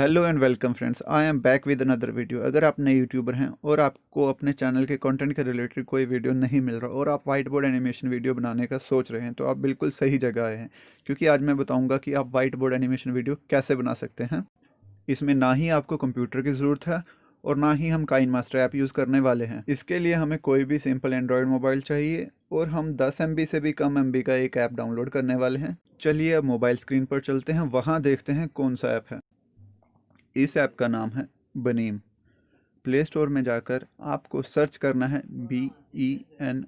Hello and welcome friends, I am back with another video. अगर आप नए YouTuber हैं और आपको अपने चैनल के कंटेंट के रिलेटेड कोई वीडियो नहीं मिल रहा और आप वाइट बोर्ड एनिमेशन वीडियो बनाने का सोच रहे हैं तो आप बिल्कुल सही जगह आए हैं, क्योंकि आज मैं बताऊंगा कि आप वाइट बोर्ड एनिमेशन वीडियो कैसे बना सकते हैं। इसमें ना ही आपको कंप्यूटर की ज़रूरत है और ना ही हम काइन मास्टर ऐप यूज़ करने वाले हैं। इसके लिए हमें कोई भी सिंपल एंड्रॉयड मोबाइल चाहिए और हम 10 MB से भी कम MB का एक ऐप डाउनलोड करने वाले हैं। चलिए अब मोबाइल स्क्रीन पर चलते हैं, वहाँ देखते हैं कौन सा ऐप है। इस ऐप का नाम है बनीम। प्ले स्टोर में जाकर आपको सर्च करना है BENIME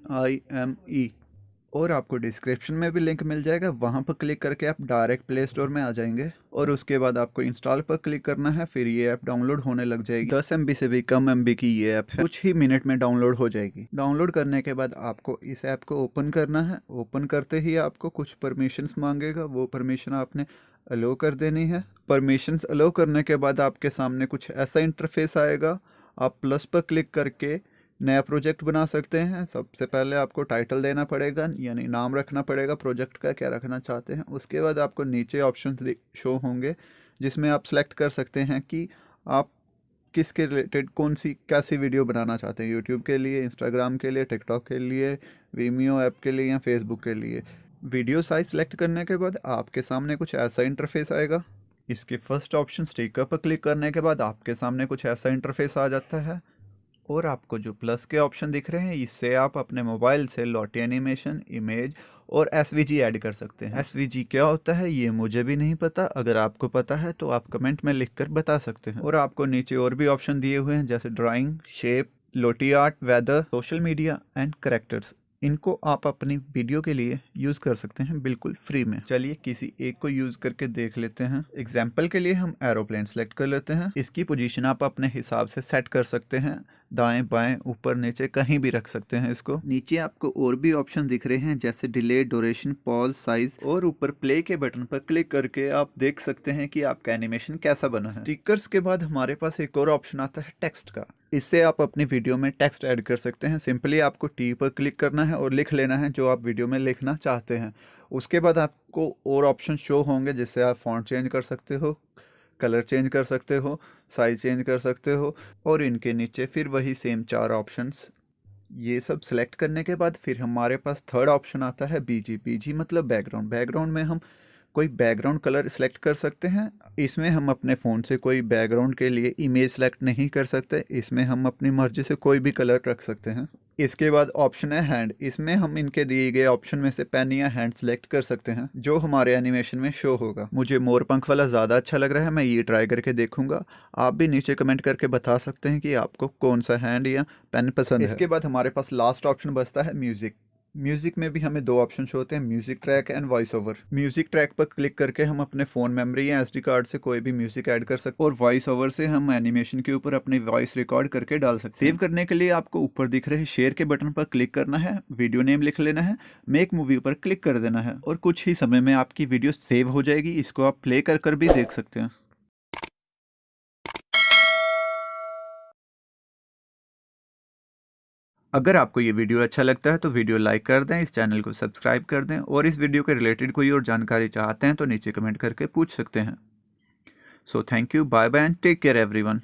और आपको डिस्क्रिप्शन में भी लिंक मिल जाएगा। वहाँ पर क्लिक करके आप डायरेक्ट प्ले स्टोर में आ जाएंगे और उसके बाद आपको इंस्टॉल पर क्लिक करना है। फिर ये ऐप डाउनलोड होने लग जाएगी। 10 MB से भी कम MB की ये ऐप है, कुछ ही मिनट में डाउनलोड हो जाएगी। डाउनलोड करने के बाद आपको इस ऐप को ओपन करना है। ओपन करते ही आपको कुछ परमिशंस मांगेगा, वो परमिशन आपने अलो कर देनी है। परमिशंस अलो करने के बाद आपके सामने कुछ ऐसा इंटरफेस आएगा। आप प्लस पर क्लिक करके नया प्रोजेक्ट बना सकते हैं। सबसे पहले आपको टाइटल देना पड़ेगा, यानी नाम रखना पड़ेगा प्रोजेक्ट का, क्या रखना चाहते हैं। उसके बाद आपको नीचे ऑप्शन शो होंगे जिसमें आप सेलेक्ट कर सकते हैं कि आप किसके रिलेटेड कौन सी कैसी वीडियो बनाना चाहते हैं। यूट्यूब के लिए, इंस्टाग्राम के लिए, टिकटॉक के लिए, वीमियो ऐप के लिए या फेसबुक के लिए। वीडियो साइज सेलेक्ट करने के बाद आपके सामने कुछ ऐसा इंटरफेस आएगा। इसके फर्स्ट ऑप्शन स्टिकर पर क्लिक करने के बाद आपके सामने कुछ ऐसा इंटरफेस आ जाता है और आपको जो प्लस के ऑप्शन दिख रहे हैं इससे आप अपने मोबाइल से लॉटी एनिमेशन, इमेज और SVG ऐड कर सकते हैं। SVG क्या होता है ये मुझे भी नहीं पता, अगर आपको पता है तो आप कमेंट में लिखकर बता सकते हैं। और आपको नीचे और भी ऑप्शन दिए हुए हैं जैसे ड्राइंग, शेप, लोटी art, weather, social media and characters. इनको आप अपनी वीडियो के लिए यूज़ कर सकते हैं बिल्कुल फ्री में। चलिए किसी एक को यूज़ करके देख लेते हैं। एग्जाम्पल के लिए हम एरोप्लेन सेलेक्ट कर लेते हैं। इसकी पोजीशन आप अपने हिसाब से सेट कर सकते हैं, दाएं बाएं ऊपर नीचे कहीं भी रख सकते हैं इसको। नीचे आपको और भी ऑप्शन दिख रहे हैं जैसे डिले, ड्यूरेशन, पॉज, साइज और ऊपर प्ले के बटन पर क्लिक करके आप देख सकते हैं कि आपका एनिमेशन कैसा बना है। स्टिकर्स के बाद हमारे पास एक और ऑप्शन आता है टेक्स्ट का। इससे आप अपनी वीडियो में टेक्स्ट ऐड कर सकते हैं। सिंपली आपको टी पर क्लिक करना है और लिख लेना है जो आप वीडियो में लिखना चाहते हैं। उसके बाद आपको और ऑप्शन शो होंगे जिससे आप फॉन्ट चेंज कर सकते हो, कलर चेंज कर सकते हो, साइज चेंज कर सकते हो और इनके नीचे फिर वही सेम 4 ऑप्शंस। ये सब सिलेक्ट करने के बाद फिर हमारे पास थर्ड ऑप्शन आता है BG मतलब बैकग्राउंड। बैकग्राउंड में हम कोई बैकग्राउंड कलर सेलेक्ट कर सकते हैं। इसमें हम अपने फ़ोन से कोई बैकग्राउंड के लिए इमेज सेलेक्ट नहीं कर सकते, इसमें हम अपनी मर्जी से कोई भी कलर रख सकते हैं। इसके बाद ऑप्शन है हैंड। इसमें हम इनके दिए गए ऑप्शन में से पेन या हैंड सेलेक्ट कर सकते हैं जो हमारे एनिमेशन में शो होगा। मुझे मोर पंख वाला ज़्यादा अच्छा लग रहा है, मैं ये ट्राई करके देखूंगा। आप भी नीचे कमेंट करके बता सकते हैं कि आपको कौन सा हैंड या पेन पसंद है। इसके बाद हमारे पास लास्ट ऑप्शन बचता है म्यूजिक। म्यूजिक में भी हमें 2 ऑप्शन होते हैं, music track and voice over. Music track पर क्लिक करके हम अपने फ़ोन मेमोरी या SD कार्ड से कोई भी म्यूजिक ऐड कर सकते हैं और वॉइस ओवर से हम एनिमेशन के ऊपर अपनी वॉइस रिकॉर्ड करके डाल सकते हैं। सेव करने के लिए आपको ऊपर दिख रहे शेयर के बटन पर क्लिक करना है, वीडियो नेम लिख लेना है, मेक मूवी पर क्लिक कर देना है और कुछ ही समय में आपकी वीडियो सेव हो जाएगी। इसको आप प्ले कर भी देख सकते हैं। अगर आपको ये वीडियो अच्छा लगता है तो वीडियो लाइक कर दें, इस चैनल को सब्सक्राइब कर दें और इस वीडियो के रिलेटेड कोई और जानकारी चाहते हैं तो नीचे कमेंट करके पूछ सकते हैं। So thank you, bye bye and take care everyone.